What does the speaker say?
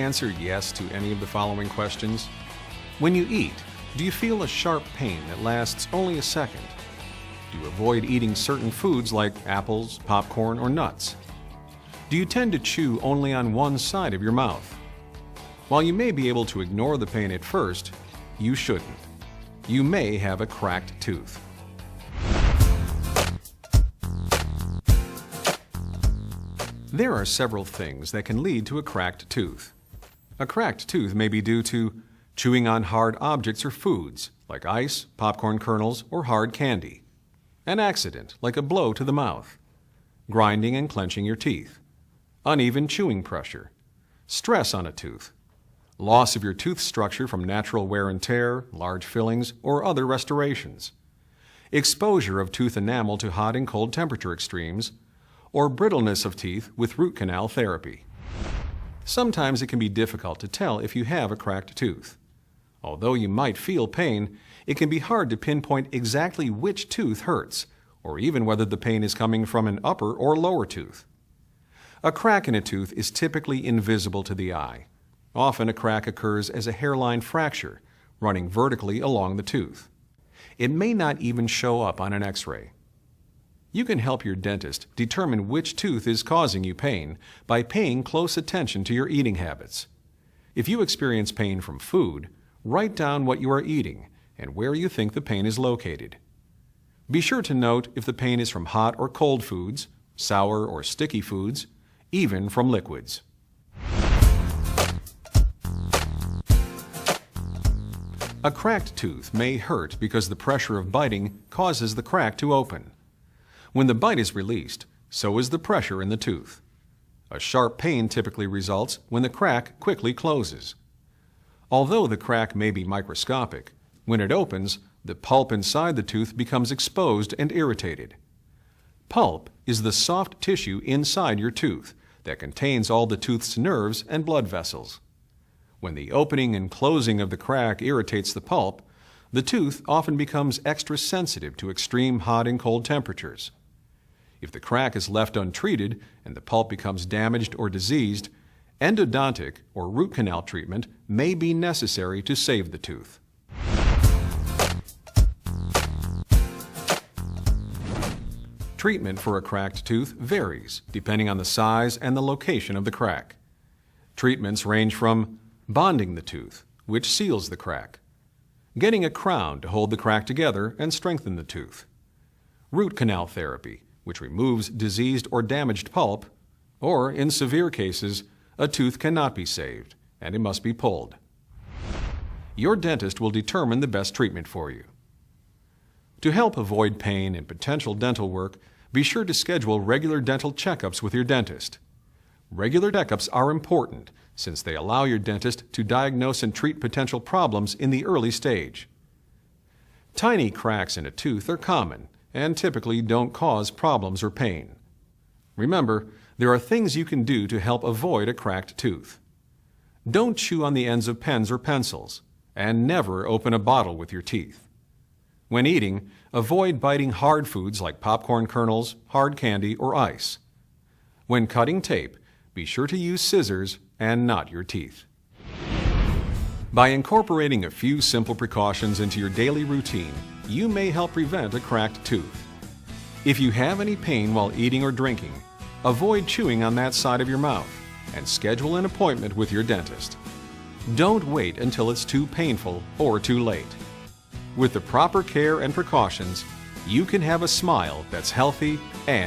answer yes to any of the following questions? When you eat, do you feel a sharp pain that lasts only a second? Do you avoid eating certain foods like apples, popcorn, or nuts? Do you tend to chew only on one side of your mouth? While you may be able to ignore the pain at first, you shouldn't. You may have a cracked tooth. There are several things that can lead to a cracked tooth. A cracked tooth may be due to chewing on hard objects or foods, like ice, popcorn kernels, or hard candy. An accident, like a blow to the mouth. Grinding and clenching your teeth. Uneven chewing pressure. Stress on a tooth. Loss of your tooth structure from natural wear and tear, large fillings, or other restorations. Exposure of tooth enamel to hot and cold temperature extremes, or brittleness of teeth with root canal therapy. Sometimes it can be difficult to tell if you have a cracked tooth. Although you might feel pain, it can be hard to pinpoint exactly which tooth hurts, or even whether the pain is coming from an upper or lower tooth. A crack in a tooth is typically invisible to the eye. Often a crack occurs as a hairline fracture, running vertically along the tooth. It may not even show up on an X-ray. You can help your dentist determine which tooth is causing you pain by paying close attention to your eating habits. If you experience pain from food, write down what you are eating and where you think the pain is located. Be sure to note if the pain is from hot or cold foods, sour or sticky foods, even from liquids. A cracked tooth may hurt because the pressure of biting causes the crack to open. When the bite is released, so is the pressure in the tooth. A sharp pain typically results when the crack quickly closes. Although the crack may be microscopic, when it opens, the pulp inside the tooth becomes exposed and irritated. Pulp is the soft tissue inside your tooth that contains all the tooth's nerves and blood vessels. When the opening and closing of the crack irritates the pulp, the tooth often becomes extra sensitive to extreme hot and cold temperatures. If the crack is left untreated and the pulp becomes damaged or diseased, endodontic or root canal treatment may be necessary to save the tooth. Treatment for a cracked tooth varies depending on the size and the location of the crack. Treatments range from bonding the tooth, which seals the crack, getting a crown to hold the crack together and strengthen the tooth, root canal therapy, which removes diseased or damaged pulp, or, in severe cases, a tooth cannot be saved and it must be pulled. Your dentist will determine the best treatment for you. To help avoid pain and potential dental work, be sure to schedule regular dental checkups with your dentist. Regular checkups are important since they allow your dentist to diagnose and treat potential problems in the early stage. Tiny cracks in a tooth are common and typically don't cause problems or pain. Remember, there are things you can do to help avoid a cracked tooth. Don't chew on the ends of pens or pencils, and never open a bottle with your teeth. When eating, avoid biting hard foods like popcorn kernels, hard candy, or ice. When cutting tape, be sure to use scissors and not your teeth. By incorporating a few simple precautions into your daily routine, you may help prevent a cracked tooth. If you have any pain while eating or drinking, avoid chewing on that side of your mouth and schedule an appointment with your dentist. Don't wait until it's too painful or too late. With the proper care and precautions, you can have a smile that's healthy and